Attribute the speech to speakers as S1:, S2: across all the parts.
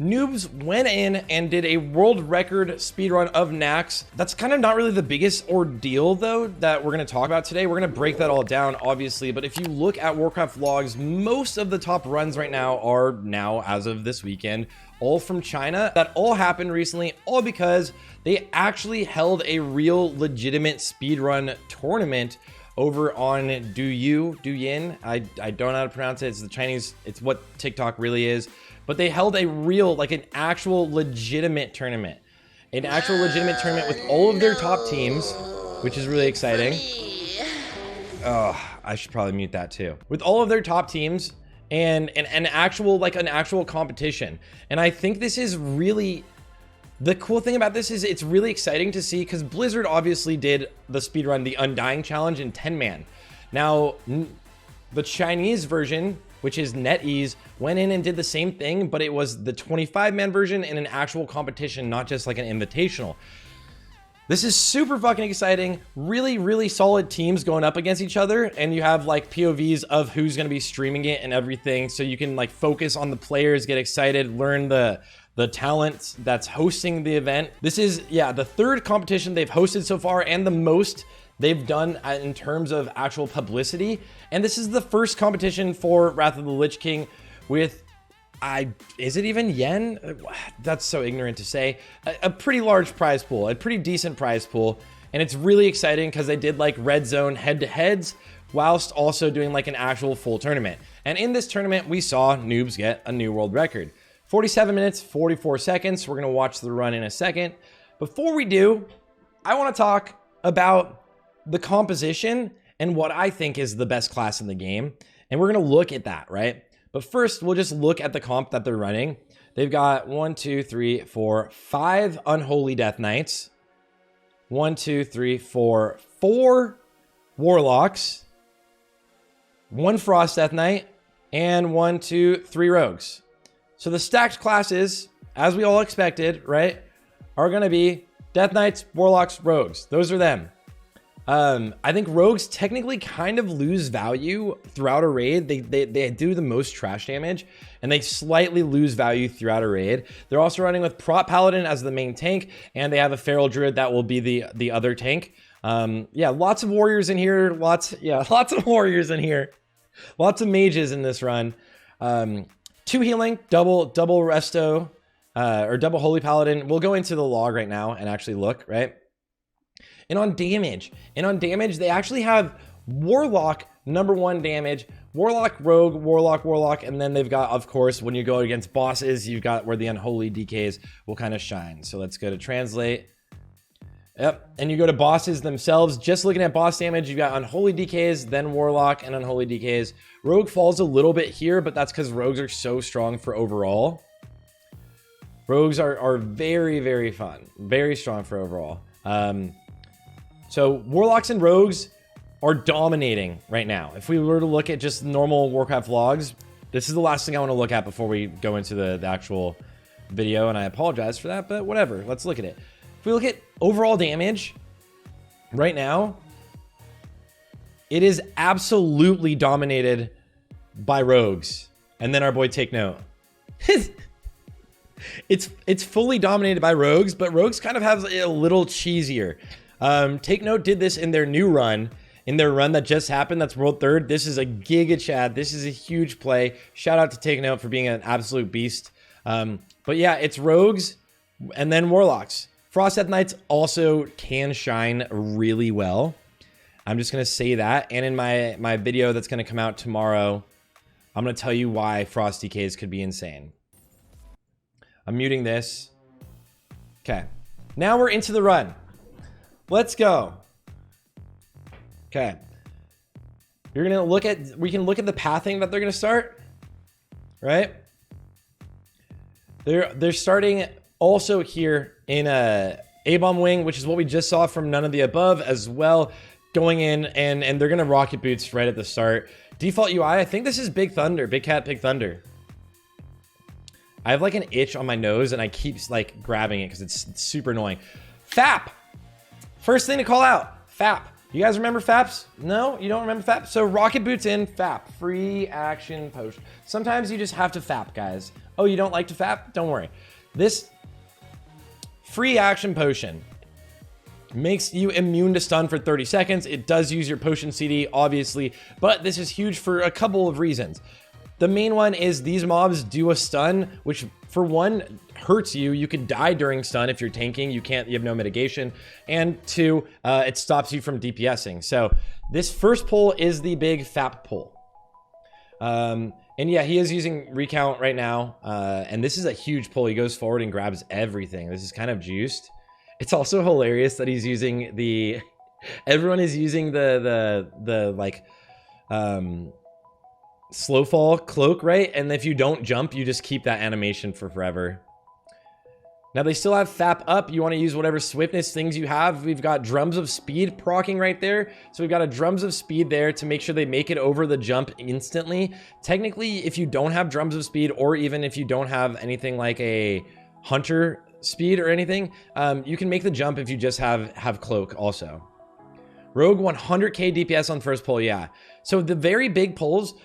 S1: Noobs went in and did a world record speedrun of Naxx. That's kind of not really the biggest ordeal though that we're going to talk about today. We're going to break that all down obviously, but if you look at Warcraft vlogs, most of the top runs right now are now, as of this weekend, all from China. That all happened recently, all because they actually held a real legitimate speedrun tournament over on Douyin. I don't know how to pronounce it. It's the Chinese, it's what TikTok really is. But they held a real, like an actual legitimate tournament. An actual legitimate tournament with all of their top teams, which is really exciting. Oh, I should probably mute that too. With all of their top teams and an actual competition. And I think this is really, the cool thing about this is it's really exciting to see, because Blizzard obviously did the speedrun, the Undying Challenge in 10-man. Now, the Chinese version, which is NetEase, went in and did the same thing, but it was the 25-man version in an actual competition, not just like an invitational. This is super fucking exciting. Really, really solid teams going up against each other, and you have like POVs of who's going to be streaming it and everything, so you can like focus on the players, get excited, learn the talent that's hosting the event. This is, yeah, the third competition they've hosted so far and the most they've done in terms of actual publicity. And this is the first competition for Wrath of the Lich King with, is it even yen? That's so ignorant to say. A pretty large prize pool, a pretty decent prize pool. And it's really exciting because they did like red zone head-to-heads whilst also doing like an actual full tournament. And in this tournament, we saw Noobs get a new world record. 47 minutes, 44 seconds. We're gonna watch the run in a second. Before we do, I wanna talk about the composition and what I think is the best class in the game. And we're gonna look at that, right? But first, we'll just look at the comp that they're running. They've got 5 Unholy Death Knights, 4 Warlocks, 1 Frost Death Knight, and 3 Rogues. So the stacked classes, as we all expected, right, are gonna be Death Knights, Warlocks, Rogues. Those are them. I think Rogues technically kind of lose value throughout a raid. They do the most trash damage, and they slightly lose value throughout a raid. They're also running with Prot Paladin as the main tank, and they have a Feral Druid that will be the other tank. Yeah, lots of warriors in here. Lots of warriors in here. Lots of mages in this run. 2 healing, double resto, or double Holy Paladin. We'll go into the log right now and actually look, right? And on damage, they actually have Warlock #1 damage, Warlock, Rogue, Warlock, and then they've got, of course, when you go against bosses, you've got where the Unholy DKs will kind of shine. So let's go to translate. Yep, and you go to bosses themselves. Just looking at boss damage, you've got Unholy DKs, then Warlock and Unholy DKs. Rogue falls a little bit here, but that's because Rogues are so strong for overall. Rogues are very, very fun, very strong for overall. So Warlocks and Rogues are dominating right now. If we were to look at just normal Warcraft vlogs, this is the last thing I want to look at before we go into the actual video, and I apologize for that, but whatever. Let's look at it. If we look at overall damage right now, it is absolutely dominated by Rogues. And then our boy Take Note. It's fully dominated by Rogues, but Rogues kind of have a little cheesier. Take Note did this in their new run, in their run that just happened. That's World 3rd. This is a giga Chad. This is a huge play. Shout out to Take Note for being an absolute beast. But yeah, it's Rogues and then Warlocks. Frost Death Knights also can shine really well. I'm just gonna say that. And in my video that's gonna come out tomorrow, I'm gonna tell you why Frost DKs could be insane. I'm muting this. Okay, now we're into the run. Let's go. Okay. We can look at the pathing that they're gonna start, right? They're starting also here in a A-bomb wing, which is what we just saw from None of the Above as well, going in, and they're gonna rocket boots right at the start. Default UI, I think this is Big Thunder, Big Cat, Big Thunder. I have like an itch on my nose and I keep like grabbing it because it's super annoying. FAP! First thing to call out, FAP. You guys remember FAPs? No, you don't remember FAP? So rocket boots in, FAP, free action potion. Sometimes you just have to FAP, guys. Oh, you don't like to FAP? Don't worry. This free action potion makes you immune to stun for 30 seconds. It does use your potion CD, obviously, but this is huge for a couple of reasons. The main one is these mobs do a stun, which for one hurts you. You could die during stun if you're tanking. You have no mitigation. And two, it stops you from DPSing. So this first pull is the big FAP pull. And yeah, he is using recount right now. And this is a huge pull. He goes forward and grabs everything. This is kind of juiced. It's also hilarious that he's using the, everyone is using the like, slow fall cloak, right? And if you don't jump, you just keep that animation for forever. Now they still have FAP up. You want to use whatever swiftness things you have. We've got drums of speed proccing right there. So we've got a drums of speed there to make sure they make it over the jump instantly. Technically, if you don't have drums of speed, or even if you don't have anything like a hunter speed or anything, you can make the jump if you just have cloak also. Rogue 100k DPS on first pull, yeah. So the very big pulls,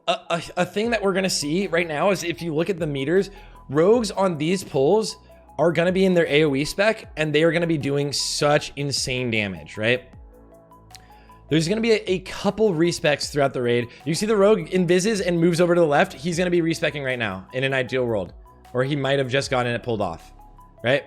S1: a thing that we're gonna see right now is if you look at the meters, rogues on these pulls are gonna be in their AoE spec, and they are gonna be doing such insane damage, right? There's gonna be a couple respecs throughout the raid. You see the rogue invises and moves over to the left. He's gonna be respecking right now in an ideal world, or he might have just gotten it pulled off, right?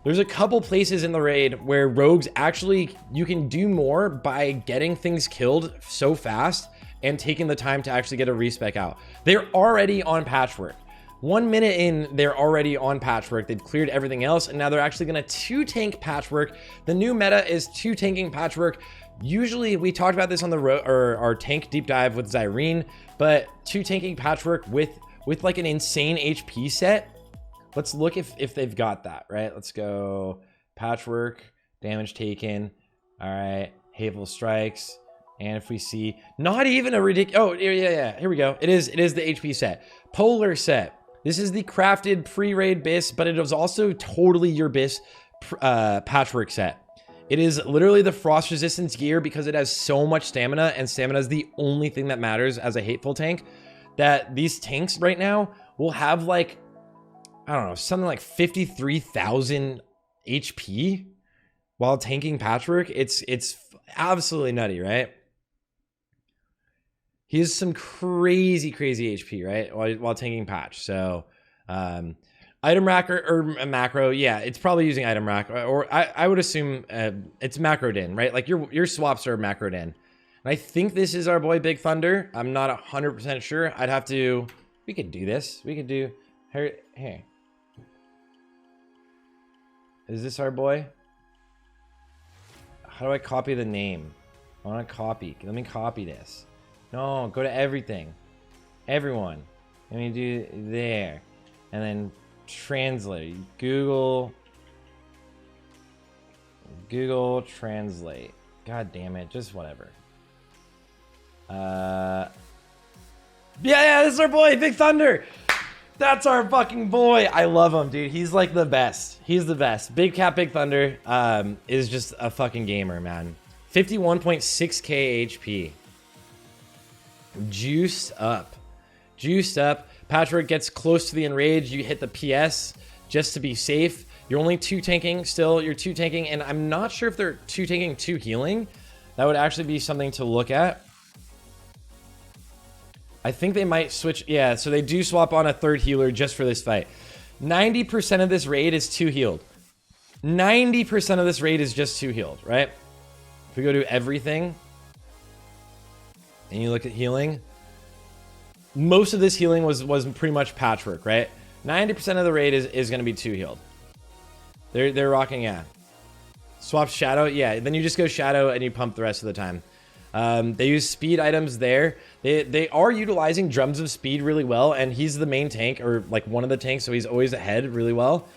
S1: There's a couple places in the raid where rogues actually, you can do more by getting things killed so fast and taking the time to actually get a respec out. They're already on patchwork. 1 minute in, they're already on patchwork. They've cleared everything else, and now they're actually gonna 2-tank patchwork. The new meta is 2-tanking patchwork. Usually, we talked about this on our tank deep dive with Zyrene, but 2-tanking patchwork with like an insane HP set. Let's look if they've got that, right? Let's go patchwork, damage taken. All right, hateful strikes. And if we see not even a ridiculous, oh yeah, here we go. It is the HP set, polar set. This is the crafted pre-raid BIS, but it is also totally your BIS patchwork set. It is literally the frost resistance gear because it has so much stamina, and stamina is the only thing that matters as a hateful tank. That these tanks right now will have like, I don't know, something like 53,000 HP while tanking patchwork. It's absolutely nutty, right? He has some crazy HP, right? While tanking patch. So, item rack or a macro, yeah, it's probably using item rack, or I would assume it's macroed in, right? Like your swaps are macroed in. And I think this is our boy Big Thunder. I'm not 100% sure. I'd have to. We could do this. We could do. Hey. Is this our boy? How do I copy the name? I want to copy. Let me copy this. No, go to everything. Everyone. Let me do there. And then translate. Google Translate. God damn it. Just whatever. Yeah, this is our boy, Big Thunder. That's our fucking boy. I love him, dude. He's like the best. He's the best. Big Cat Big Thunder is just a fucking gamer, man. 51.6k HP. Juiced up. Patchwork gets close to the enrage. You hit the PS just to be safe. You're only 2-tanking still. You're 2-tanking, and I'm not sure if they're 2-tanking 2 healing. That would actually be something to look at. I think they might switch. Yeah, so they do swap on a 3rd healer just for this fight. 90% of this raid is 2 healed. 90% of this raid is just 2 healed, right? If we go to everything and you look at healing, most of this healing was pretty much patchwork, right? 90% of the raid is going to be 2 healed. They're rocking, yeah. Swap shadow, yeah. Then you just go shadow and you pump the rest of the time. They use speed items there. They are utilizing drums of speed really well, and he's the main tank, or like one of the tanks, so he's always ahead really well.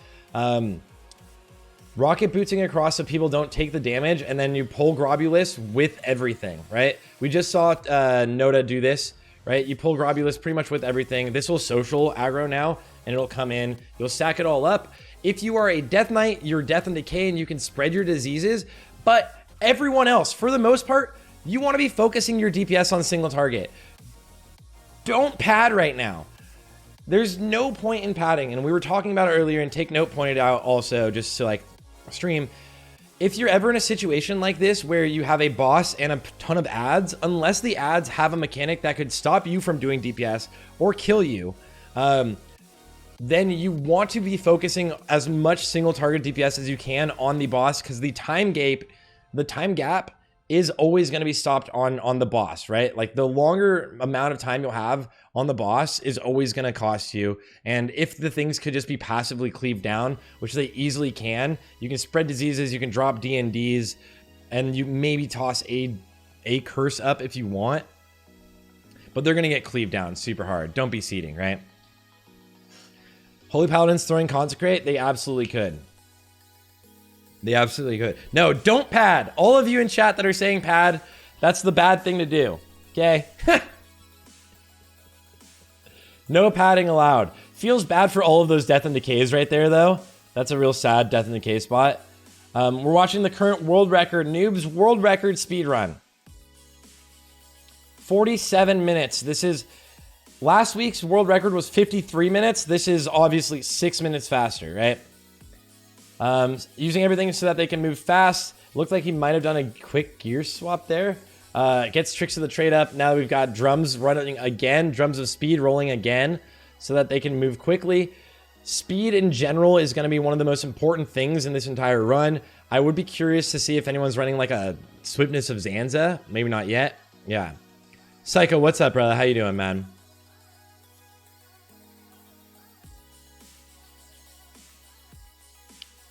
S1: Rocket booting across so people don't take the damage, and then you pull Globulus with everything, right? We just saw Noda do this, right? You pull Globulus pretty much with everything. This will social aggro now, and it'll come in. You'll stack it all up. If you are a Death Knight, you're Death and Decay, and you can spread your diseases, but everyone else, for the most part, you want to be focusing your DPS on single target. Don't pad right now. There's no point in padding. And we were talking about it earlier, and Take Note pointed out also, just to like stream, if you're ever in a situation like this where you have a boss and a ton of ads, unless the ads have a mechanic that could stop you from doing DPS or kill you, then you want to be focusing as much single target DPS as you can on the boss, because the time gap is always going to be stopped on the boss, right? Like the longer amount of time you'll have on the boss is always going to cost you. And if the things could just be passively cleaved down, which they easily can, you can spread diseases, you can drop DNDs, and you maybe toss a curse up if you want, but they're going to get cleaved down super hard. Don't be seeding, right? Holy Paladins throwing Consecrate, they absolutely could. They absolutely could. No, don't pad. All of you in chat that are saying pad, that's the bad thing to do. Okay? No padding allowed. Feels bad for all of those Death and Decays right there, though. That's a real sad Death and Decay spot. We're watching the current world record, Noobs world record speedrun. 47 minutes. This is... Last week's world record was 53 minutes. This is obviously 6 minutes faster, right? Using everything so that they can move fast. Looked like he might have done a quick gear swap there. Gets Tricks of the Trade up. Now we've got drums running again. Drums of Speed rolling again so that they can move quickly. Speed in general is going to be one of the most important things in this entire run. I would be curious to see if anyone's running like a Swiftness of Zanza. Maybe not yet. Yeah. Psycho, what's up, brother? How you doing, man?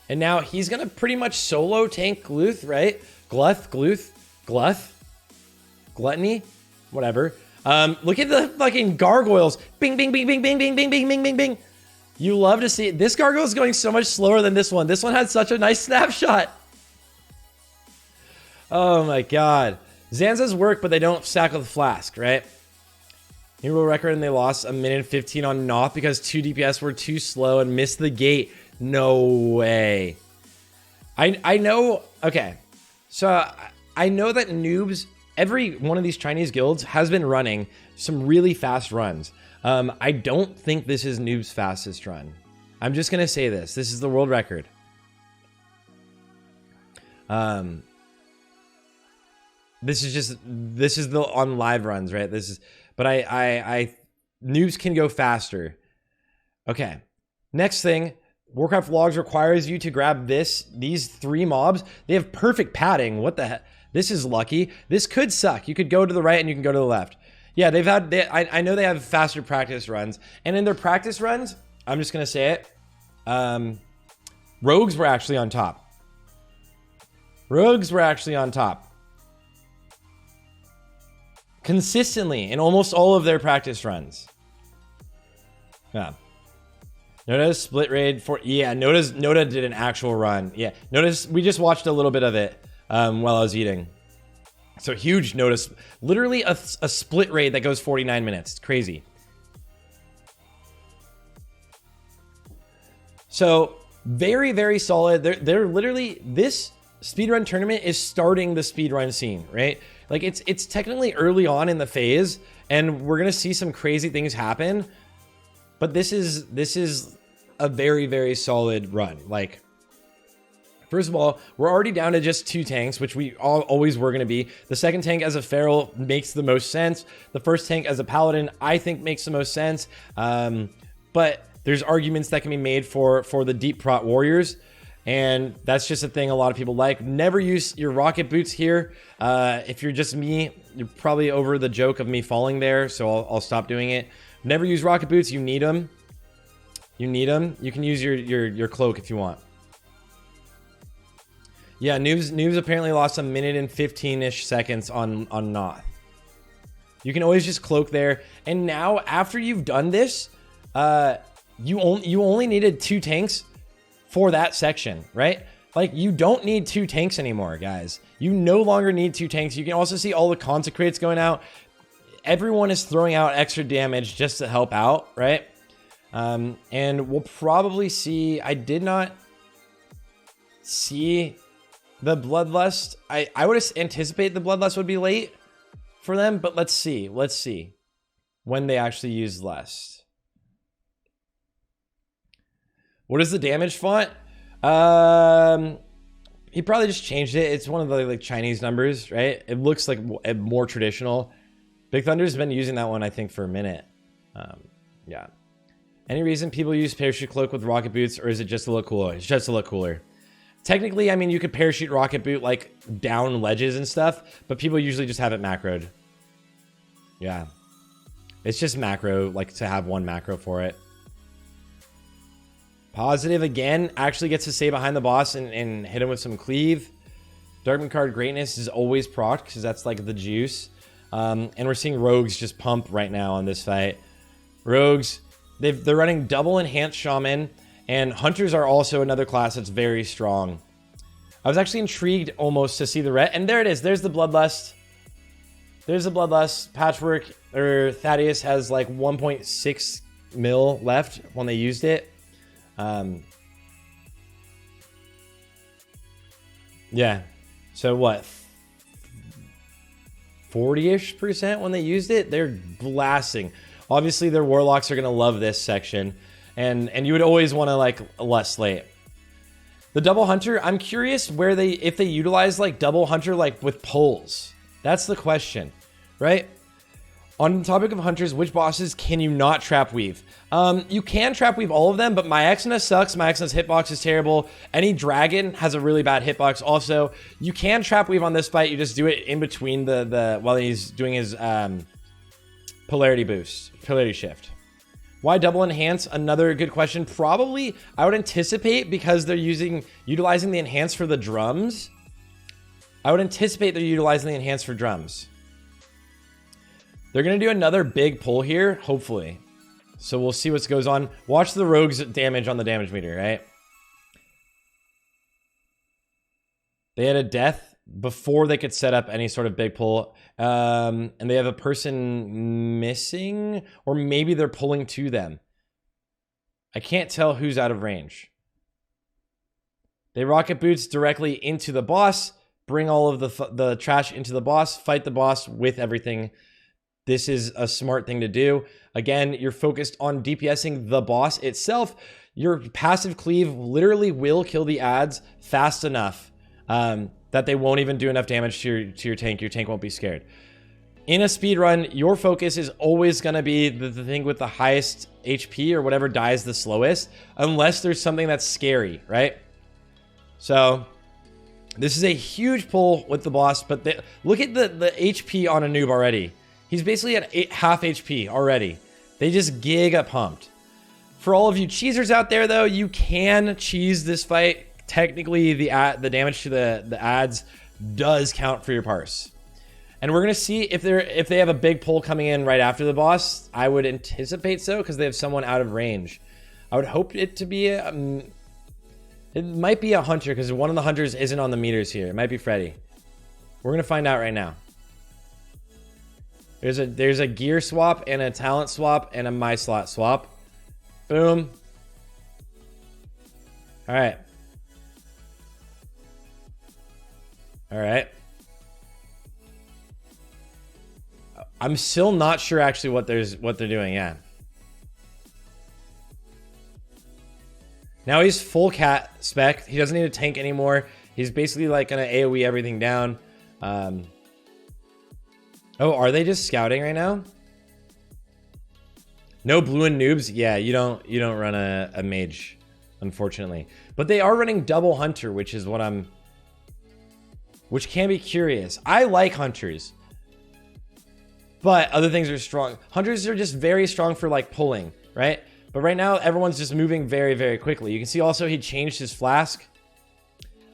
S1: And now he's going to pretty much solo tank Gluth, right? Gluth, Gluttony, whatever. Look at the fucking gargoyles. Bing, bing, bing, bing, bing, bing, bing, bing, bing, bing, bing. You love to see it. This gargoyle is going so much slower than this one. This one had such a nice snapshot. Oh my God. Zanza's work, but they don't stack with Flask, right? Hero record, and they lost 1:15 on Noth because 2 DPS were too slow and missed the gate. No way. I know. Okay. So I know that Noobs, every one of these Chinese guilds has been running some really fast runs. I don't think this is Noob's fastest run. I'm just going to say this. This is the world record. This is the on live runs, right? But Noobs can go faster. Okay. Next thing. Warcraft Logs requires you to grab these 3 mobs. They have perfect padding. What the heck? This is lucky. This could suck. You could go to the right and you can go to the left. Yeah, I know they have faster practice runs. And in their practice runs, I'm just going to say it. Rogues were actually on top. Consistently in almost all of their practice runs. Yeah. Noda's split raid for... Yeah, Noda did an actual run. Yeah, Noda's... We just watched a little bit of it while I was eating. So huge Noda... Literally a split raid that goes 49 minutes. It's crazy. So, very, very solid. They're literally... This speedrun tournament is starting the speedrun scene, right? Like, it's technically early on in the phase, and we're going to see some crazy things happen. But this is a very, very solid run. Like, first of all, we're already down to just 2 tanks, which we always were going to be. The second tank as a Feral makes the most sense. The first tank as a Paladin, I think, makes the most sense. But there's arguments that can be made for the Deep Prot Warriors. And that's just a thing a lot of people like. Never use your rocket boots here. If you're just me, you're probably over the joke of me falling there, so I'll stop doing it. Never use rocket boots. You need them. You can use your cloak if you want. Yeah, Noobs apparently lost 1:15-ish seconds on Noth. You can always just cloak there. And now, after you've done this, you only needed 2 tanks for that section, right? Like, you don't need 2 tanks anymore, guys. You no longer need 2 tanks. You can also see all the consecrates going out. Everyone is throwing out extra damage just to help out, right? And we'll probably see... I did not see The Bloodlust, I would anticipate the Bloodlust would be late for them, but let's see. Let's see when they actually use Lust. What is the damage font? He probably just changed it. It's one of the like Chinese numbers, right? It looks like more traditional. Big Thunder's been using that one, I think, for a minute. Yeah. Any reason people use parachute cloak with rocket boots, or is it just to look cooler? It's just to look cooler. Technically, I mean, you could parachute rocket boot like down ledges and stuff, but people usually just have it macroed. Yeah. It's just macro, like to have one macro for it. Positive again, actually gets to stay behind the boss and hit him with some cleave. Darkman card greatness is always proc because that's like the juice. And we're seeing rogues just pump right now on this fight. Rogues, they're running double enhanced shaman, and hunters are also another class that's very strong. I was actually intrigued almost to see the red, and there it is. There's the Bloodlust. There's the Bloodlust. Patchwork, or Thaddeus has like 1.6 mil left when they used it. Yeah. So what? 40-ish% when they used it? They're blasting. Obviously, their warlocks are going to love this section. And you would always want to like less late. The double hunter, I'm curious where if they utilize like double hunter like with pulls. That's the question, right? On the topic of hunters, which bosses can you not trap weave? You can trap weave all of them, but my Exodus sucks. My Exodus hitbox is terrible. Any dragon has a really bad hitbox also. You can trap weave on this fight. You just do it in between while he's doing his polarity boost, polarity shift. Why double enhance? Another good question. Probably, I would anticipate because they're utilizing the enhance for the drums. I would anticipate they're utilizing the enhance for drums. They're going to do another big pull here, hopefully. So we'll see what goes on. Watch the rogues damage on the damage meter, right? They had a death before they could set up any sort of big pull. And they have a person missing, or maybe they're pulling to them. I can't tell who's out of range. They rocket boots directly into the boss, bring all of the trash into the boss, fight the boss with everything. This is a smart thing to do. Again, you're focused on DPSing the boss itself. Your passive cleave literally will kill the ads fast enough that they won't even do enough damage to your tank. Your tank won't be scared. In a speed run, your focus is always going to be the thing with the highest HP or whatever dies the slowest, unless there's something that's scary, right? So this is a huge pull with the boss, but look at the HP on a noob already. He's basically at half HP already. They just giga pumped. For all of you cheesers out there, though, you can cheese this fight. Technically, the damage to the ads does count for your parse. And we're gonna see if they have a big pull coming in right after the boss. I would anticipate so because they have someone out of range. I would hope it to be it might be a hunter because one of the hunters isn't on the meters here. It might be Freddy. We're gonna find out right now. There's a gear swap and a talent swap and a my slot swap. Boom. All right. All right. I'm still not sure actually what they're doing. Yeah. Now he's full cat spec. He doesn't need a tank anymore. He's basically like gonna AoE everything down. Oh, are they just scouting right now? No blue and noobs. Yeah, you don't run a mage, unfortunately. But they are running double hunter, which is which can be curious. I like hunters, but other things are strong. Hunters are just very strong for like pulling, right? But right now everyone's just moving very, very quickly. You can see also he changed his flask.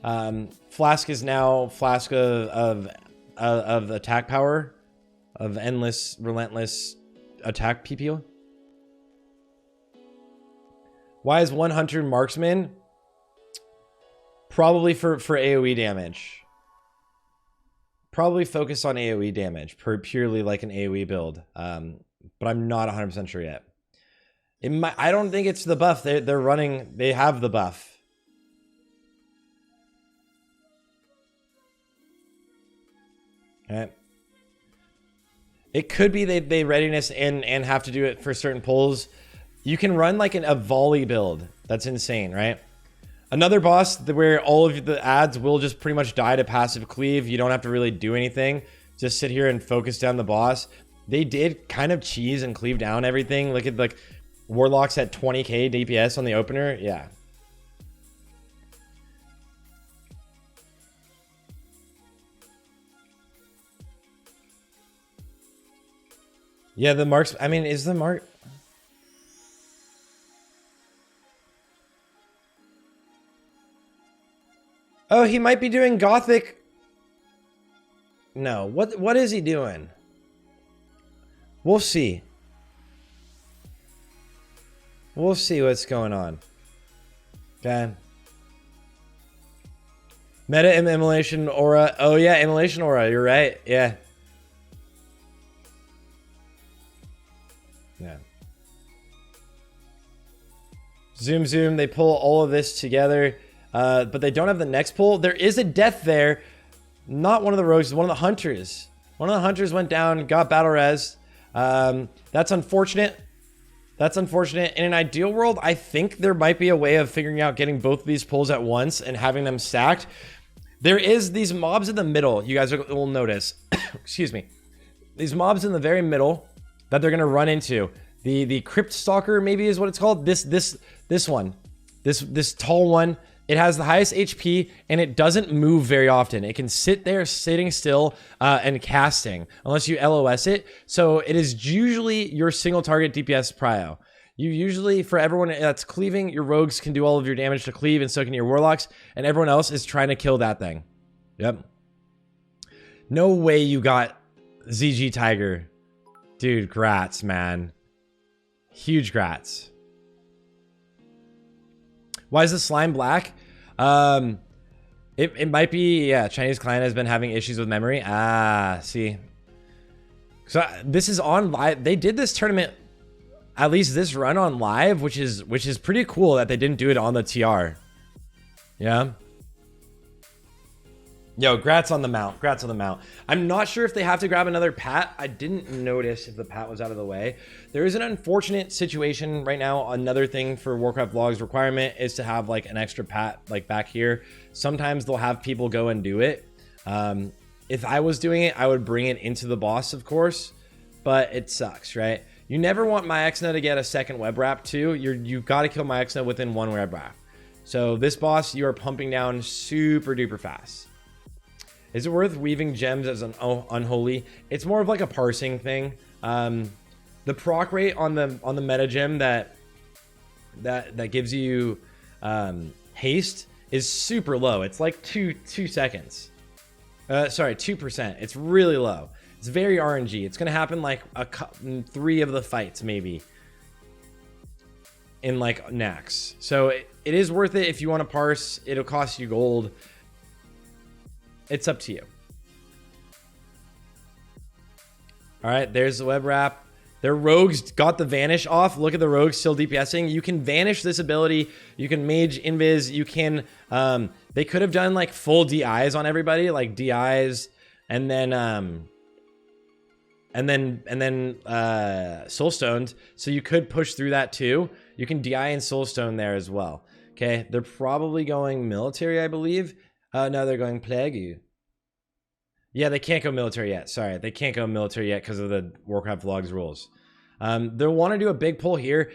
S1: Flask is now flask of attack power. Of endless, relentless attack PPO. Why is one hunter marksman? Probably for AoE damage. Probably focus on AoE damage, purely like an AoE build. But I'm not 100% sure yet. I don't think it's the buff. They have the buff. Okay. It could be they readiness and have to do it for certain pulls. You can run like a volley build. That's insane, right? Another boss where all of the ads will just pretty much die to passive cleave. You don't have to really do anything. Just sit here and focus down the boss. They did kind of cheese and cleave down everything. Look at like Warlocks at 20k DPS on the opener. Yeah. Yeah, the marks. I mean, is the mark? Oh, he might be doing Gothic. No, what is he doing? We'll see. We'll see what's going on. Okay. Meta immolation aura. Oh yeah, immolation aura. You're right. Yeah. Yeah. Zoom, zoom. They pull all of this together, but they don't have the next pull. There is a death there. Not one of the rogues, one of the hunters. One of the hunters went down, got battle res. That's unfortunate. That's unfortunate. In an ideal world, I think there might be a way of figuring out getting both of these pulls at once and having them stacked. There is these mobs in the middle. You guys will notice. Excuse me. These mobs in the very middle that they're gonna run into. The Crypt Stalker maybe is what it's called. This one. This tall one. It has the highest HP and it doesn't move very often. It can sit there sitting still and casting unless you LOS it. So it is usually your single target DPS prio. You usually, for everyone that's cleaving, your rogues can do all of your damage to cleave and so can your warlocks, and everyone else is trying to kill that thing. Yep. No way you got ZG Tiger. Dude, grats, man. Huge grats. Why is the slime black? It might be, yeah, Chinese client has been having issues with memory. Ah, see. So this is on live. They did this tournament, at least this run on live, which is pretty cool that they didn't do it on the TR. Yeah. Yo, grats on the mount. Grats on the mount. I'm not sure if they have to grab another pat. I didn't notice if the pat was out of the way. There is an unfortunate situation right now. Another thing for Warcraft Vlogs requirement is to have like an extra pat like back here. Sometimes they'll have people go and do it. If I was doing it, I would bring it into the boss, of course, but it sucks, right? You never want Myxna to get a second web wrap too. You've got to kill Myxna within one web wrap. So this boss, you are pumping down super duper fast. Is it worth weaving gems as an unholy? It's more of like a parsing thing. The proc rate on the meta gem that gives you haste is super low. It's like 2 seconds. Sorry, 2%. It's really low. It's very RNG. It's gonna happen like 3 of the fights maybe in like Naxx. So it is worth it if you want to parse. It'll cost you gold. It's up to you. All right, there's the web wrap. Their rogues got the vanish off. Look at the rogues still DPSing. You can vanish this ability. You can mage invis. You can. They could have done like full DIs on everybody, like DIs, and then soulstones. So you could push through that too. You can DI and soulstone there as well. Okay, they're probably going military, I believe. No, they're going Plague. Yeah, they can't go military yet. Sorry, they can't go military yet because of the Warcraft Vlogs rules. They'll want to do a big pull here.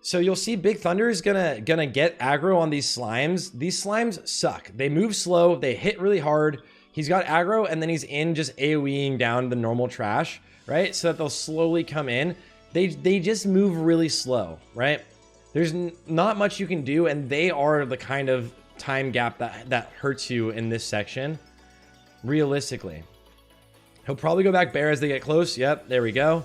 S1: So you'll see Big Thunder is gonna get aggro on these slimes. These slimes suck. They move slow. They hit really hard. He's got aggro, and then he's in just AoEing down the normal trash, right? So that they'll slowly come in. They just move really slow, right? There's not much you can do, and they are the kind of time gap that hurts you in this section realistically. He'll probably go back bear as they get close. Yep, there we go.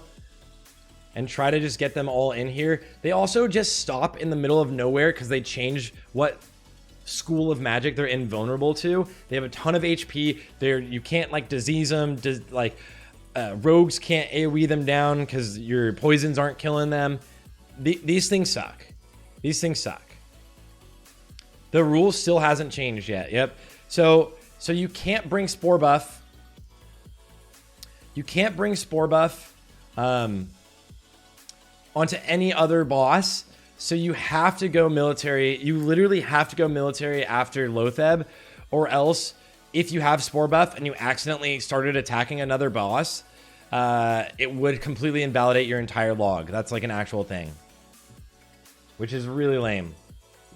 S1: And try to just get them all in here. They also just stop in the middle of nowhere because they change what school of magic they're invulnerable to. They have a ton of HP. You can't like disease them. Rogues can't AoE them down because your poisons aren't killing them. These things suck. These things suck. The rule still hasn't changed yet. Yep. So you can't bring Spore Buff You can't bring Spore Buff onto any other boss. So you have to go military. You literally have to go military after Lotheb, or else if you have Spore Buff and you accidentally started attacking another boss, it would completely invalidate your entire log. That's like an actual thing, which is really lame.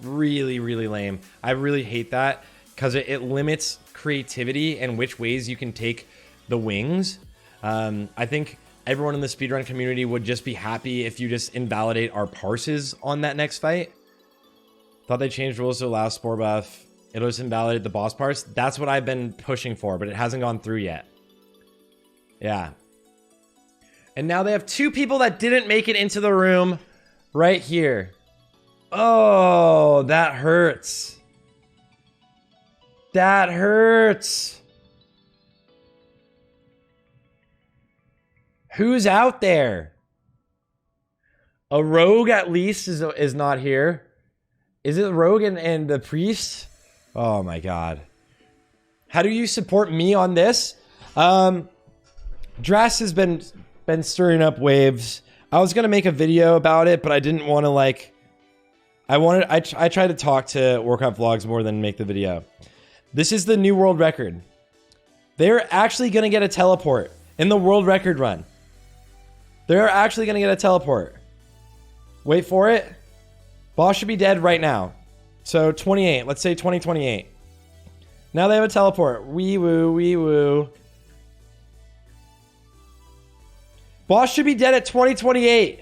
S1: Really, really lame. I really hate that because it limits creativity and which ways you can take the wings. I think everyone in the speedrun community would just be happy if you just invalidate our parses on that next fight. Thought they changed rules to allow Spore Buff. It'll just invalidate the boss parse. That's what I've been pushing for, but it hasn't gone through yet. Yeah. And now they have 2 people that didn't make it into the room right here. Oh, that hurts. That hurts. Who's out there? A rogue at least is not here. Is it rogue and the priest? Oh my god. How do you support me on this? Dras has been stirring up waves. I was gonna make a video about it, but I didn't want to like. I tried to talk to Warcraft Vlogs more than make the video. This is the new world record. They're actually gonna get a teleport in the world record run. They're actually gonna get a teleport. Wait for it. Boss should be dead right now. So 28. Let's say 2028. Now they have a teleport. Wee woo, wee woo. Boss should be dead at 2028.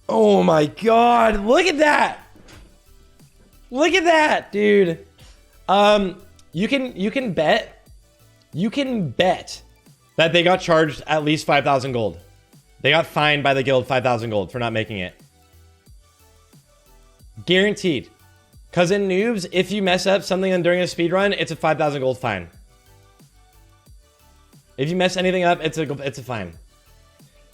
S1: Oh my god, look at that. Look at that, dude. You can bet that they got charged at least 5,000 gold. They got fined by the guild 5,000 gold for not making it. Guaranteed. Because in Noobs, if you mess up something during a speedrun, it's a 5,000 gold fine. If you mess anything up, it's a fine.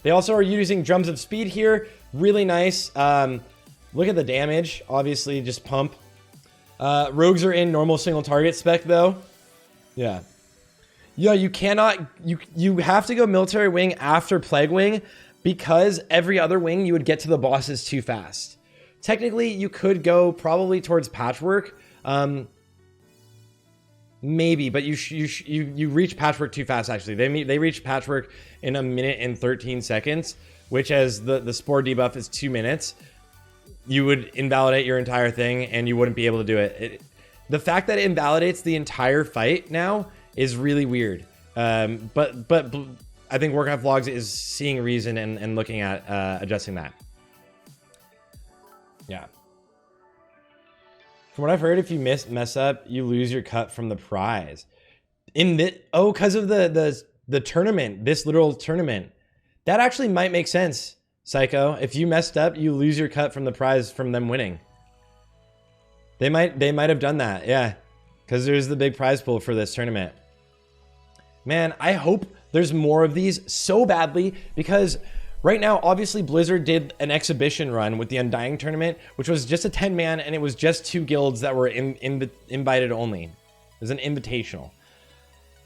S1: They also are using Drums of Speed here. Really nice. Look at the damage. Obviously, just pump. Rogues are in normal single target spec, though. Yeah. Yeah, you cannot... You have to go military wing after Plague Wing because every other wing, you would get to the bosses too fast. Technically, you could go probably towards Patchwork. Maybe, but you reach Patchwork too fast, actually. They reach Patchwork in 1 minute and 13 seconds, which as the Spore debuff is 2 minutes, you would invalidate your entire thing and you wouldn't be able to do it. The fact that it invalidates the entire fight now is really weird. But I think Warcraft Vlogs is seeing reason and looking at adjusting that. Yeah. From what I've heard, if you mess up, you lose your cut from the prize. Because of the tournament, this literal tournament. That actually might make sense, Psycho. If you messed up, you lose your cut from the prize from them winning. They might have done that, yeah. Because there's the big prize pool for this tournament. Man, I hope there's more of these so badly because right now, obviously, Blizzard did an exhibition run with the Undying tournament, which was just a 10-man, and it was just 2 guilds that were invited only. It was an invitational.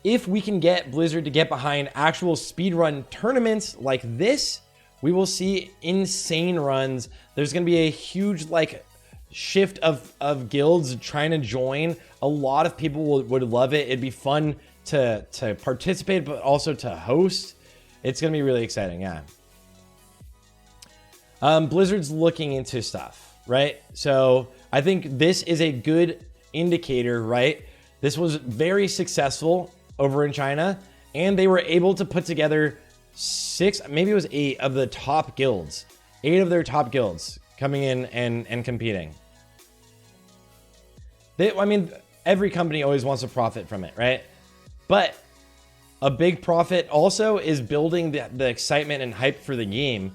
S1: If we can get Blizzard to get behind actual speedrun tournaments like this, we will see insane runs. There's going to be a huge, like, shift of guilds trying to join. A lot of people would love it. It'd be fun to participate, but also to host. It's going to be really exciting, yeah. Blizzard's looking into stuff, right? So I think this is a good indicator, right? This was very successful over in China, and they were able to put together 6, maybe it was 8 of the top guilds. 8 of their top guilds coming in and competing. I mean, every company always wants to profit from it, right? But a big profit also is building the excitement and hype for the game.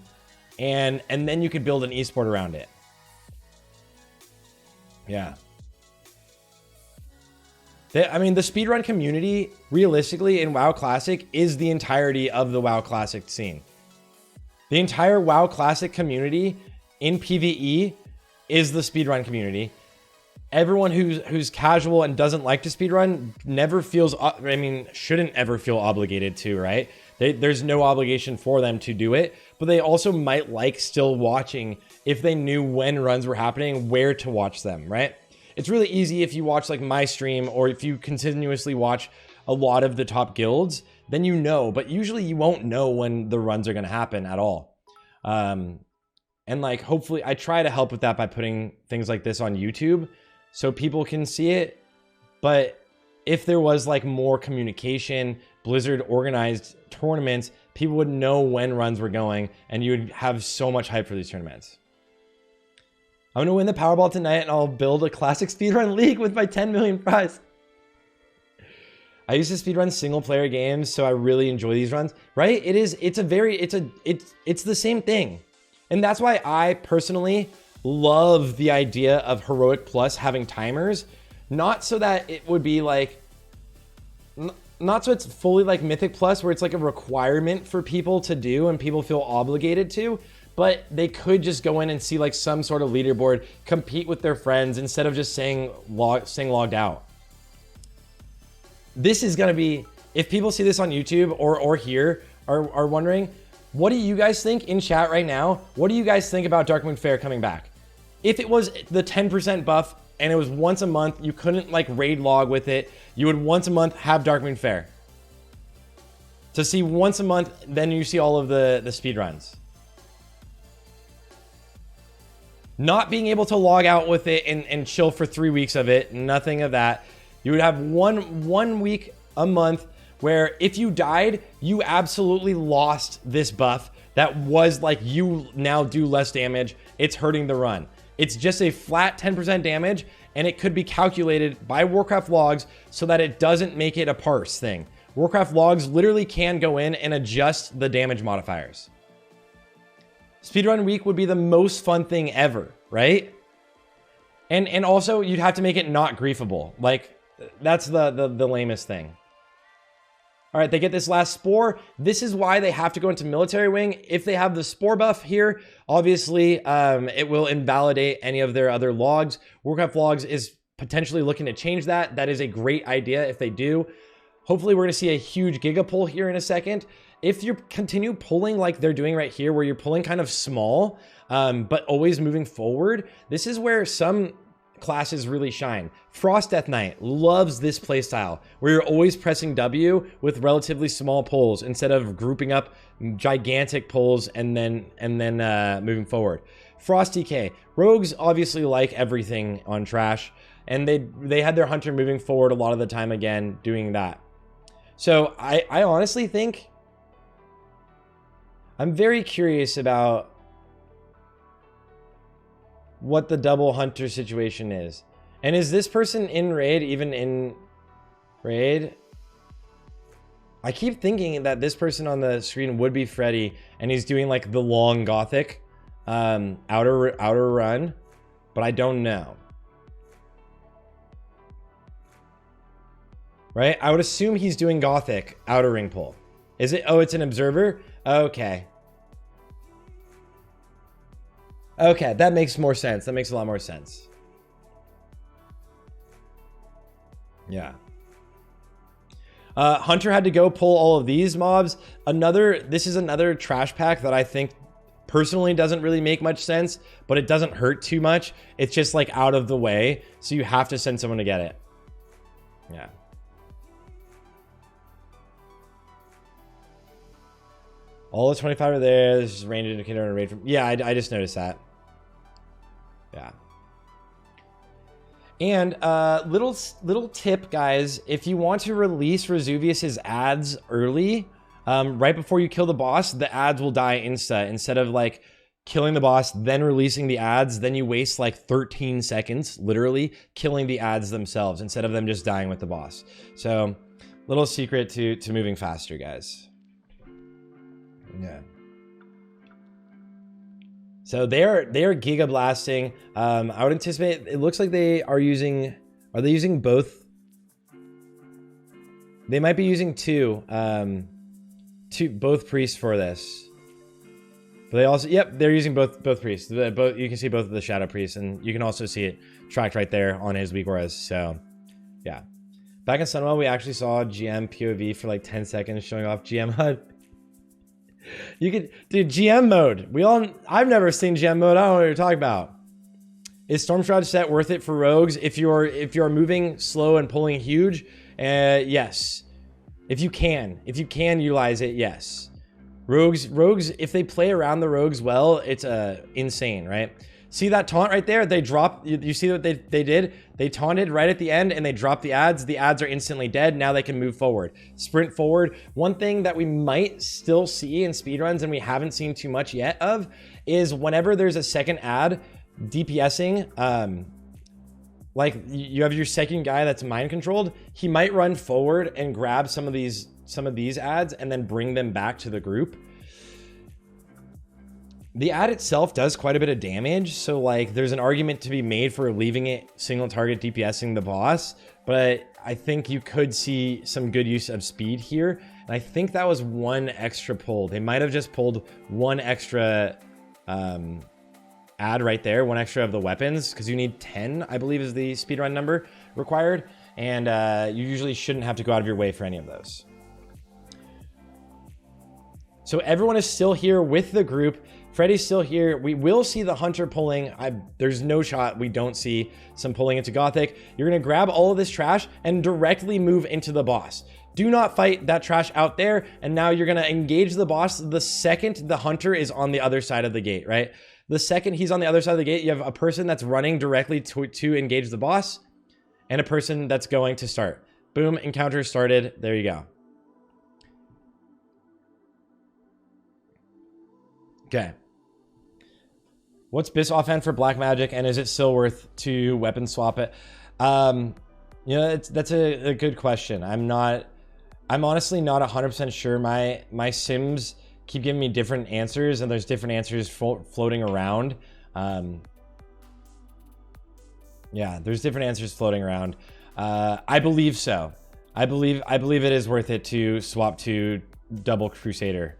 S1: And then you could build an esport around it. Yeah. I mean, the speedrun community, realistically, in WoW Classic, is the entirety of the WoW Classic scene. The entire WoW Classic community in PvE is the speedrun community. everyone who's casual and doesn't like to speedrun never feels, I mean, shouldn't ever feel obligated to, right? There's no obligation for them to do it, but they also might like still watching if they knew when runs were happening, where to watch them, right? It's really easy if you watch like my stream, or if you continuously watch a lot of the top guilds, then you know, but usually you won't know when the runs are going to happen at all. And like, hopefully I try to help with that by putting things like this on YouTube so people can see it. But if there was like more communication, Blizzard organized tournaments, people would know when runs were going, and you would have so much hype for these tournaments. I'm gonna win the Powerball tonight, and I'll build a classic speedrun league with my 10 million prize. I used to speedrun single player games, so I really enjoy these runs, right? It's the same thing. And that's why I personally love the idea of Heroic Plus having timers, not so that it would be like, not so it's fully like Mythic Plus where it's like a requirement for people to do and people feel obligated to, but they could just go in and see like some sort of leaderboard, compete with their friends instead of just saying logged out. This is gonna be, if people see this on YouTube or here are wondering, what do you guys think in chat right now? What do you guys think about Darkmoon Faire coming back? If it was the 10% buff and it was once a month, you couldn't like raid log with it, you would once a month have Darkmoon Faire. To see once a month, then you see all of the speedruns. Not being able to log out with it and chill for 3 weeks of it, nothing of that. You would have one week a month where if you died, you absolutely lost this buff that was like, you now do less damage, it's hurting the run. It's just a flat 10% damage, and it could be calculated by Warcraft logs so that it doesn't make it a parse thing. Warcraft logs literally can go in and adjust the damage modifiers. Speedrun week would be the most fun thing ever, right? And also you'd have to make it not griefable. Like, that's the lamest thing. All right, they get this last spore. This is why they have to go into military wing. If they have the spore buff here, obviously it will invalidate any of their other logs. Warcraft logs is potentially looking to change that. That is a great idea if they do. Hopefully we're gonna see a huge giga pull here in a second. If you continue pulling like they're doing right here, where you're pulling kind of small, but always moving forward, this is where some classes really shine. Frost Death Knight loves this playstyle where you're always pressing W with relatively small pulls instead of grouping up gigantic pulls and then moving forward. Frost DK rogues obviously like everything on trash, and they had their hunter moving forward a lot of the time, again doing that. So I honestly think, I'm very curious about what the double hunter situation is. And is this person in raid, even in raid? I keep thinking that this person on the screen would be Freddy, and he's doing like the long gothic outer run, but I don't know. Right? I would assume he's doing gothic outer ring pull. Is it? Oh, it's an observer? Okay. Okay, that makes more sense. That makes a lot more sense. Yeah. Hunter had to go pull all of these mobs. This is another trash pack that I think personally doesn't really make much sense, but it doesn't hurt too much. It's just like out of the way, so you have to send someone to get it. Yeah. All the 25 are there. This is range indicator and raid from. Yeah, I just noticed that. Yeah. And little tip, guys, if you want to release Vesuvius's ads early, right before you kill the boss, the ads will die insta. Instead of like killing the boss, then releasing the ads, then you waste like 13 seconds, literally, killing the ads themselves instead of them just dying with the boss. So, little secret to moving faster, guys. Yeah. So they're giga blasting. I would anticipate, it looks like they are using, are they using both? They might be using both priests for this. But they also, yep, they're using both priests. Both, you can see both of the shadow priests, and you can also see it tracked right there on his weak auras. So, yeah. Back in Sunwell, we actually saw GM POV for like 10 seconds showing off GM HUD. You could, dude, GM mode. I've never seen GM mode. I don't know what you're talking about. Is Storm Shroud set worth it for rogues if you're moving slow and pulling huge? Yes. If you can utilize it, yes. Rogues, if they play around the rogues well, it's insane, right? See that taunt right there? They dropped, you see what they did? They taunted right at the end and they dropped the ads. The ads are instantly dead. Now they can move forward, sprint forward. One thing that we might still see in speedruns and we haven't seen too much yet of is whenever there's a second ad DPSing, like you have your second guy that's mind controlled, he might run forward and grab some of these ads and then bring them back to the group. The ad itself does quite a bit of damage, so like there's an argument to be made for leaving it single target DPSing the boss, but I think you could see some good use of speed here. And I think that was one extra pull. They might have just pulled one extra ad right there, one extra of the weapons, because you need 10, I believe is the speedrun number required, and you usually shouldn't have to go out of your way for any of those. So everyone is still here with the group. Freddy's still here. We will see the hunter pulling. There's no shot we don't see some pulling into Gothic. You're going to grab all of this trash and directly move into the boss. Do not fight that trash out there. And now you're going to engage the boss the second the hunter is on the other side of the gate, right? The second he's on the other side of the gate, you have a person that's running directly to engage the boss and a person that's going to start. Boom, encounter started. There you go. Okay. What's BIS offhand for black magic, and is it still worth to weapon swap it? You know, that's a good question. I'm honestly not 100% sure. My sims keep giving me different answers, and there's different answers floating around. Yeah, there's different answers floating around. I believe so. I believe it is worth it to swap to double Crusader.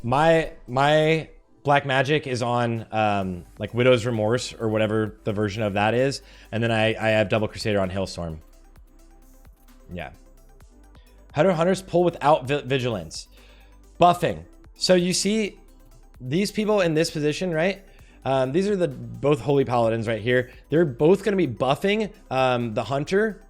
S1: My black magic is on like Widow's Remorse or whatever the version of that is, and then I have double Crusader on Hailstorm. Yeah. How do hunters pull without vigilance? Buffing. So you see these people in this position, right? These are both holy paladins right here. They're both going to be buffing the hunter,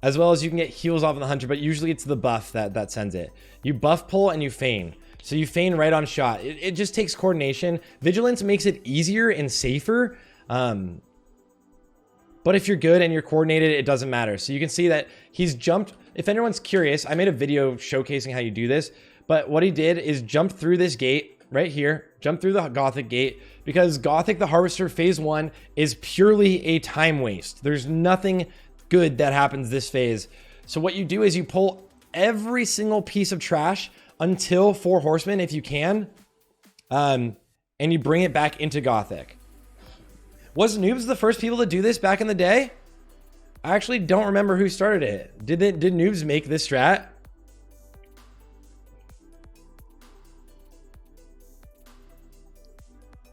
S1: as well as you can get heals off of the hunter, but usually it's the buff that sends it. You buff pull and you feign. So you feign right on shot. It just takes coordination. Vigilance makes it easier and safer. But if you're good and you're coordinated, it doesn't matter. So you can see that he's jumped. If anyone's curious, I made a video showcasing how you do this. But what he did is jump through this gate right here. Jump through the Gothic gate. Because Gothic the Harvester phase 1 is purely a time waste. There's nothing good that happens this phase. So what you do is you pull every single piece of trash until 4 horsemen if you can, and you bring it back into Gothic. Was Noobs the first people to do this back in the day? I actually don't remember who started it. Did Noobs make this strat?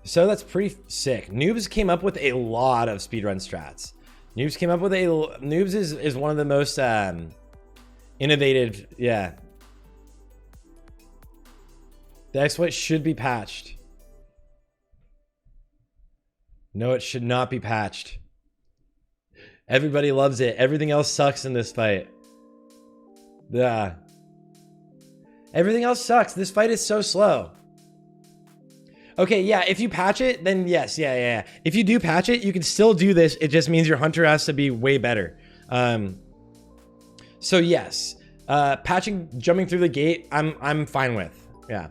S1: So that's pretty sick. Noobs came up with a lot of speedrun strats. Noobs is one of the most innovative, yeah. The exploit should be patched. No, it should not be patched. Everybody loves it. Everything else sucks in this fight. Yeah. Everything else sucks. This fight is so slow. Okay, yeah, if you patch it, then yes, yeah. If you do patch it, you can still do this. It just means your hunter has to be way better. So yes, patching, jumping through the gate, I'm fine with. Yeah.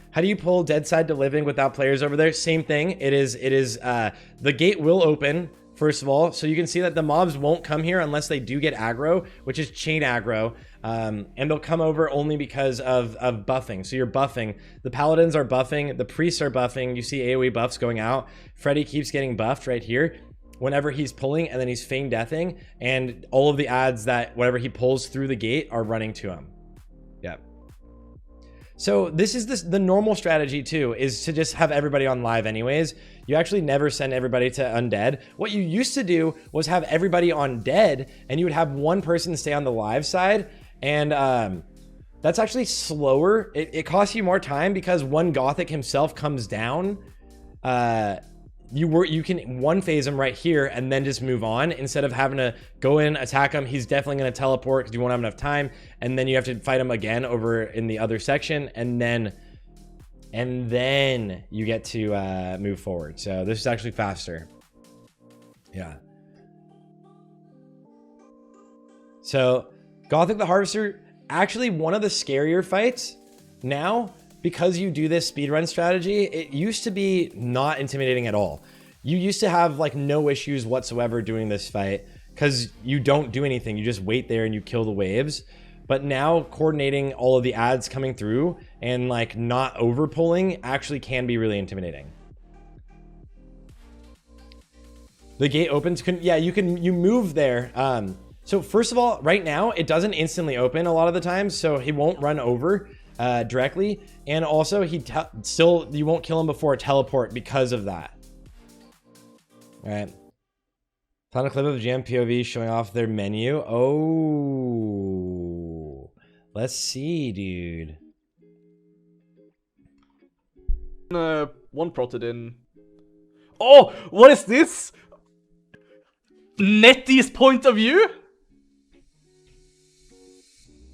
S1: How do you pull dead side to living without players over there? Same thing. It is the gate will open, first of all, so you can see that the mobs won't come here unless they do get aggro, which is chain aggro, and they'll come over only because of buffing. So you're buffing. The paladins are buffing. The priests are buffing. You see AoE buffs going out. Freddy keeps getting buffed right here whenever he's pulling, and then he's feign deathing, and all of the ads that whatever he pulls through the gate are running to him. Yep. So this is the normal strategy too, is to just have everybody on live anyways. You actually never send everybody to undead. What you used to do was have everybody on dead, and you would have one person stay on the live side, and that's actually slower. It costs you more time because one Gothic himself comes down. You can one phase him right here and then just move on instead of having to go in, attack him. He's definitely going to teleport because you won't have enough time, and then you have to fight him again over in the other section, and then you get to move forward. So this is actually faster. Yeah. So Gothic the Harvester, actually one of the scarier fights now, because you do this speedrun strategy. It used to be not intimidating at all. You used to have like no issues whatsoever doing this fight because you don't do anything. You just wait there and you kill the waves. But now coordinating all of the ads coming through and like not over pulling actually can be really intimidating. The gate opens. You move there. So first of all, right now it doesn't instantly open a lot of the times, so he won't run over directly, and also you won't kill him before a teleport because of that. All right, found a clip of GM POV showing off their menu. Oh, let's see, dude.
S2: One protted in. Oh, what is this? Netty's point of view?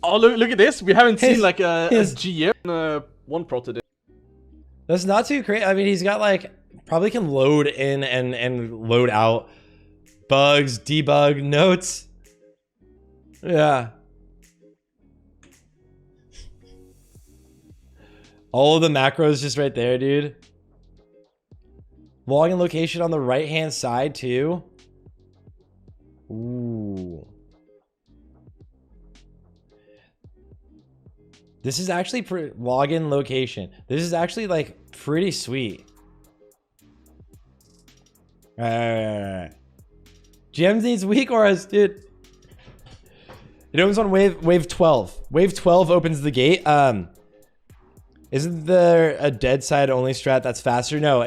S2: Oh, look at this. We haven't seen like a GM. One protted in.
S1: That's not too crazy. I mean, he's got like, probably can load in and load out bugs, debug, notes. Yeah. All of the macros just right there, dude. Login location on the right hand side too. Ooh. This is actually login location. This is actually like pretty sweet. Right. GMs needs weak auras, dude. It opens on wave 12. Wave 12 opens the gate. Isn't there a dead side only strat that's faster? No,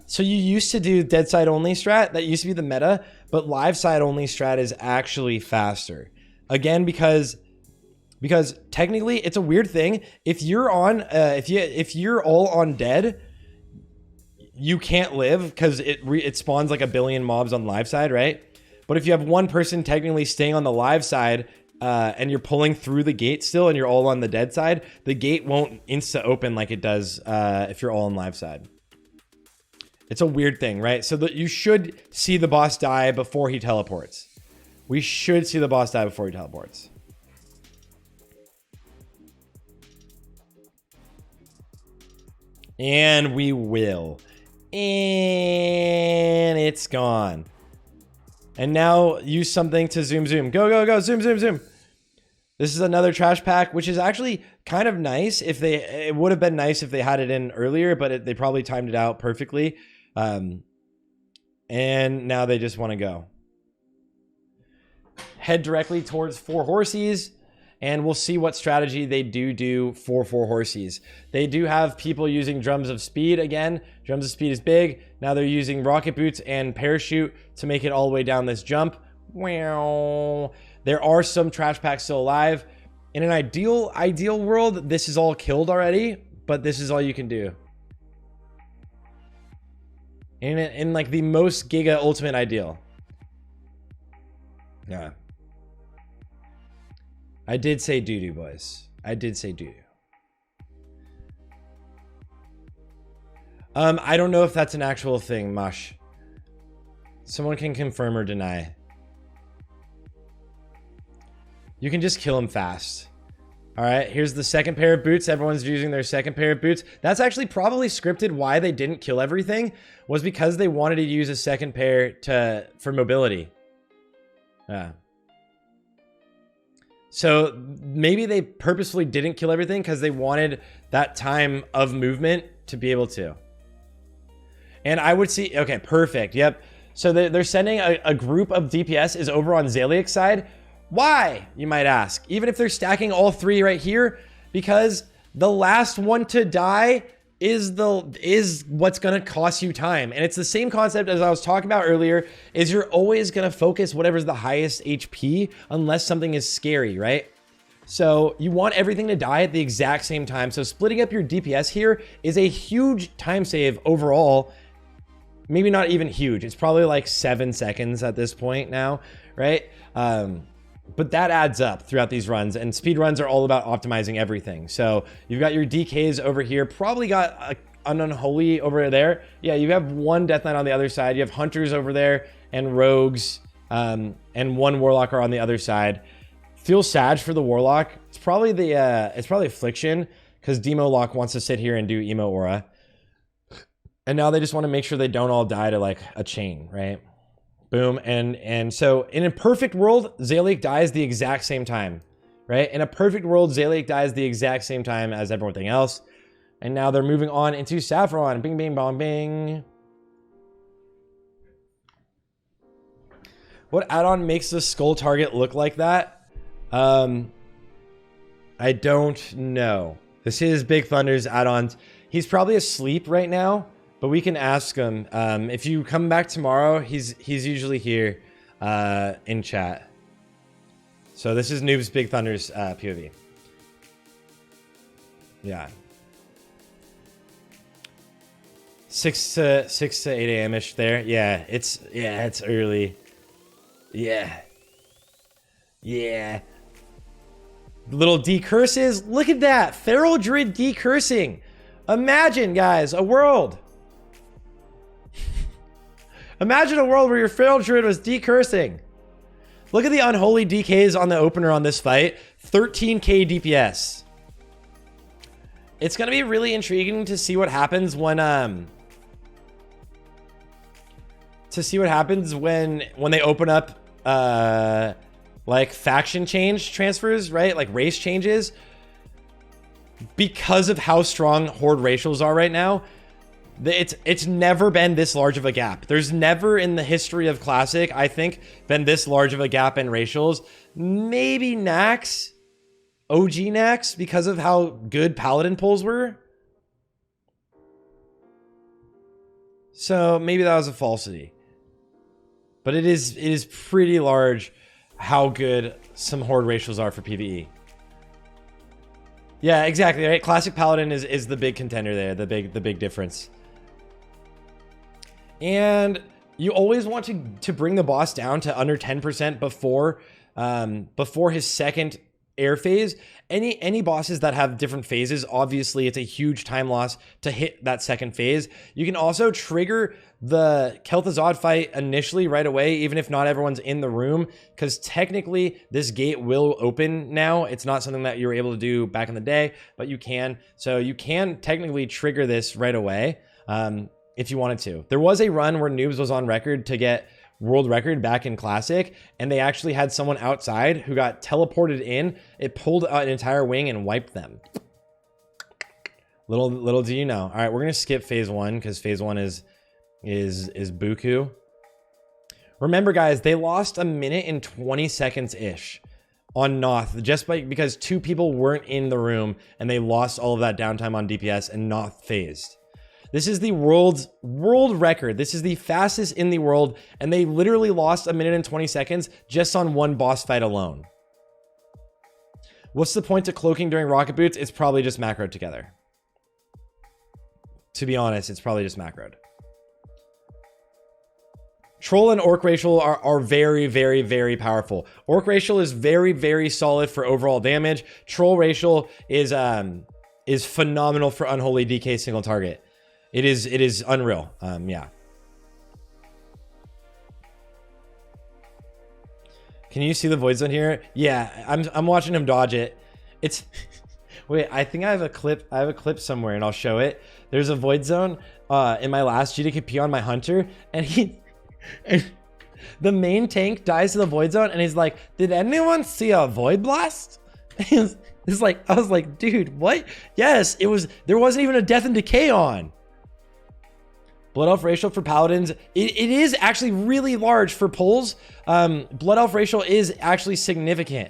S1: so you used to do dead side only strat. That used to be the meta, but live side only strat is actually faster. Again, because technically it's a weird thing. If you're on, if you're all on dead, you can't live because it spawns like a billion mobs on live side, right? But if you have one person technically staying on the live side, and you're pulling through the gate still, and you're all on the dead side, the gate won't insta open like it does if you're all on live side. It's a weird thing, right? So that you should see the boss die before he teleports. We should see the boss die before he teleports. And we will. And it's gone. And now use something to zoom. Go, zoom. This is another trash pack, which is actually kind of nice. It would have been nice if they had it in earlier, but they probably timed it out perfectly. And now they just want to go. Head directly towards 4 horsies. And we'll see what strategy they do for 4 horsies. They do have people using drums of speed again. Drums of speed is big. Now they're using rocket boots and parachute to make it all the way down this jump. Wow. There are some trash packs still alive. In an ideal world, this is all killed already, but this is all you can do. In like the most giga ultimate ideal. Yeah. I did say doo-doo, boys. I did say doo-doo. I don't know if that's an actual thing, Mosh. Someone can confirm or deny. You can just kill him fast. All right, here's the second pair of boots. Everyone's using their second pair of boots. That's actually probably scripted. Why they didn't kill everything was because they wanted to use a second pair for mobility. Yeah. So maybe they purposefully didn't kill everything because they wanted that time of movement to be able to. And I would see, okay, perfect. Yep. So they're sending a group of DPS is over on Zaliak's side. Why, you might ask? Even if they're stacking all 3 right here, because the last one to die is what's gonna cost you time. And it's the same concept as I was talking about earlier, is you're always gonna focus whatever's the highest HP unless something is scary, right? So you want everything to die at the exact same time. So splitting up your DPS here is a huge time save overall. Maybe not even huge. It's probably like 7 seconds at this point now, right? But that adds up throughout these runs, and speed runs are all about optimizing everything. So you've got your DKs over here, probably got an Unholy over there. Yeah, you have one Death Knight on the other side. You have Hunters over there and Rogues, and one Warlock are on the other side. Feel sad for the Warlock. It's probably Affliction, because Demo Lock wants to sit here and do Emo Aura. And now they just want to make sure they don't all die to like a chain, right? Boom. And so in a perfect world, Zaylik dies the exact same time, right? In a perfect world, Zaylik dies the exact same time as everything else. And now they're moving on into Saffron. Bing, bing, bong, bing. What add-on makes the skull target look like that? I don't know. This is Big Thunder's add-ons. He's probably asleep right now. But we can ask him. If you come back tomorrow, he's usually here in chat. So this is Noobs Big Thunder's POV. Yeah. 6 to 8 a.m. ish there. Yeah, it's early. Yeah. Little decurses. Look at that. Feral Druid decursing. Imagine, guys, a world. Imagine a world where your Feral Druid was decursing. Look at the Unholy DKs on the opener on this fight. 13k DPS. It's going to be really intriguing to see what happens when when they open up like faction change transfers, right? Like race changes. Because of how strong Horde racials are right now, it's never been this large of a gap. There's never in the history of Classic, I think, been this large of a gap in racials. Maybe Naxx, OG Naxx, because of how good Paladin pulls were. So maybe that was a falsity. But it is pretty large how good some Horde racials are for PvE. Yeah, exactly, right? Classic Paladin is the big contender there, the big difference. And you always want to bring the boss down to under 10% before his second air phase. Any bosses that have different phases, obviously it's a huge time loss to hit that second phase. You can also trigger the Kel'Thuzad fight initially right away, even if not everyone's in the room, because technically this gate will open now. It's not something that you were able to do back in the day, but you can. So you can technically trigger this right away if you wanted to. There was a run where Noobs was on record to get world record back in Classic, and they actually had someone outside who got teleported in. It pulled an entire wing and wiped them. Little do you know. All right, we're gonna skip phase 1 because phase 1 is buku. Remember, guys, they lost 1 minute and 20 seconds ish on Noth just because 2 people weren't in the room, and they lost all of that downtime on DPS, and Noth phased. This is the world record. This is the fastest in the world, and they literally lost 1 minute and 20 seconds just on one boss fight alone. What's the point to cloaking during rocket boots? It's probably just macroed together. To be honest, it's probably just macroed. Troll and Orc racial are very, very, very powerful. Orc racial is very, very solid for overall damage. Troll racial is phenomenal for Unholy DK single target. It is unreal. Yeah. Can you see the void zone here? Yeah, I'm watching him dodge it. It's wait, I think I have a clip. I have a clip somewhere, and I'll show it. There's a void zone in my last GDKP on my hunter, and the main tank dies to the void zone, and he's like, "Did anyone see a void blast?" It's like, I was like, dude, what? Yes, it was. There wasn't even a death and decay on. Blood Elf racial for Paladins, it is actually really large for pulls. Blood Elf racial is actually significant.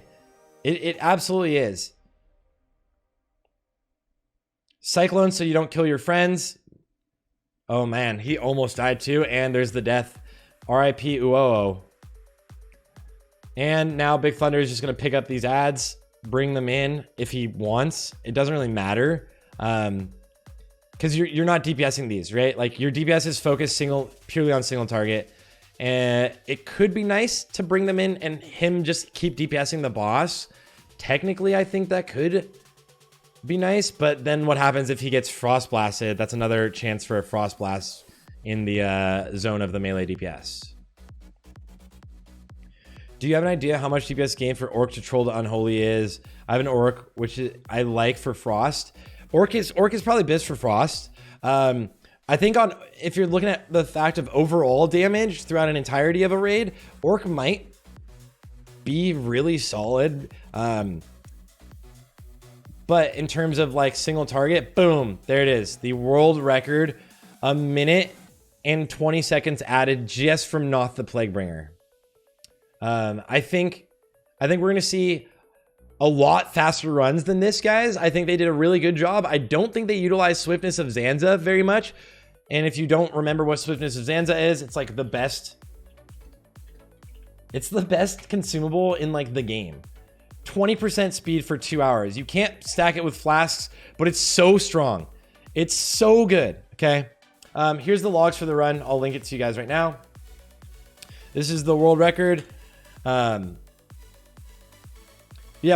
S1: It absolutely is. Cyclone so you don't kill your friends. Oh man, he almost died too. And there's the death. RIP Uoo. And now Big Thunder is just going to pick up these ads, bring them in if he wants. It doesn't really matter. Because you're not DPSing these, right? Like your DPS is focused purely on single target. And it could be nice to bring them in and him just keep DPSing the boss. Technically, I think that could be nice, but then what happens if he gets frost blasted? That's another chance for a frost blast in the zone of the melee DPS. Do you have an idea how much DPS gain for Orc to troll the Unholy is? I have an Orc, which I like for Frost. Orc is probably best for Frost. I think if you're looking at the fact of overall damage throughout an entirety of a raid, Orc might be really solid. But in terms of like single target, boom, there it is. The world record, 1 minute and 20 seconds added just from Noth the Plaguebringer. I think we're going to see a lot faster runs than this, guys. I think they did a really good job. I don't think they utilized Swiftness of Zanza very much. And if you don't remember what Swiftness of Zanza is, it's like the best. It's the best consumable in like the game. 20% speed for 2 hours. You can't stack it with flasks, but it's so strong. It's so good. Okay. Here's the logs for the run. I'll link it to you guys right now. This is the world record. Yeah,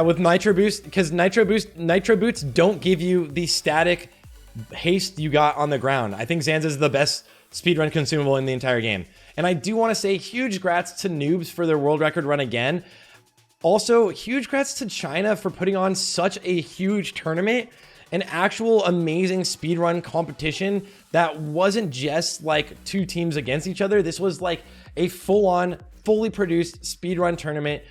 S1: with Nitro Boost, because Nitro Boots don't give you the static haste you got on the ground. I think Zanza is the best speedrun consumable in the entire game. And I do want to say huge grats to Noobs for their world record run again. Also, huge grats to China for putting on such a huge tournament, an actual amazing speedrun competition that wasn't just like 2 teams against each other. This was like a full-on, fully produced speedrun tournament.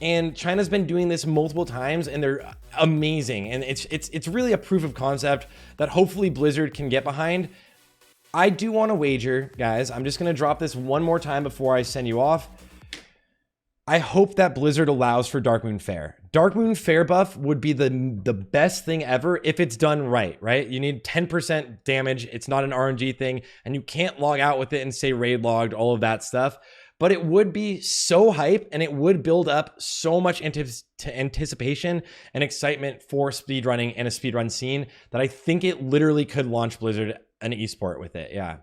S1: And China's been doing this multiple times and they're amazing. And it's really a proof of concept that hopefully Blizzard can get behind. I do want to wager, guys. I'm just going to drop this one more time before I send you off. I hope that Blizzard allows for Darkmoon Fair. Darkmoon Fair buff would be the best thing ever if it's done right? You need 10% damage. It's not an RNG thing, and you can't log out with it and say raid logged, all of that stuff. But it would be so hype, and it would build up so much anticipation and excitement for speedrunning and a speedrun scene that I think it literally could launch Blizzard an esport with it. Yeah.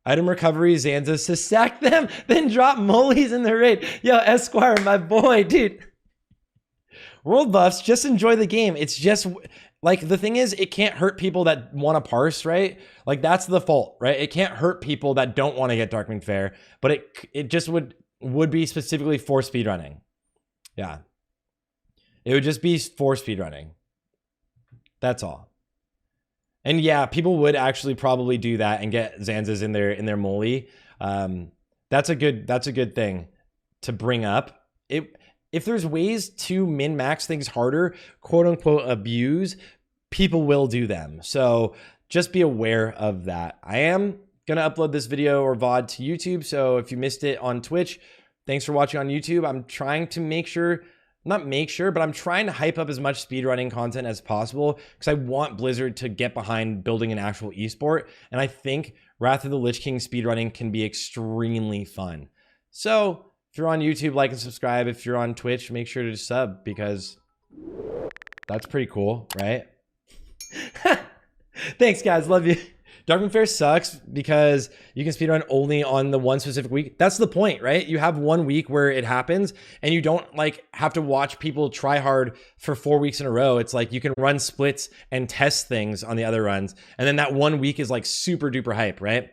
S1: Item recovery, Zanza to sack them, then drop mollies in the raid. Yo, Esquire, my boy, dude. World buffs, just enjoy the game. It's just, like, the thing is, it can't hurt people that want to parse, right? Like, that's the fault, right? It can't hurt people that don't want to get Darkmoon Fair, but it just would be specifically for speedrunning. Yeah. It would just be for speedrunning. That's all. And yeah, people would actually probably do that and get Zanzas in their molly. That's a good thing to bring up. If there's ways to min-max things harder, quote unquote abuse, people will do them. So just be aware of that. I am gonna upload this video or VOD to YouTube. So if you missed it on Twitch, thanks for watching on YouTube. I'm trying to but I'm trying to hype up as much speedrunning content as possible because I want Blizzard to get behind building an actual esport. And I think Wrath of the Lich King speedrunning can be extremely fun. So if you're on YouTube, like and subscribe. If you're on Twitch, make sure to sub because that's pretty cool, right? Thanks, guys. Love you. Darkmoon Fair sucks because you can speedrun only on the one specific week. That's the point, right? You have 1 week where it happens and you don't like have to watch people try hard for 4 weeks in a row. It's like you can run splits and test things on the other runs. And then that 1 week is like super duper hype, right?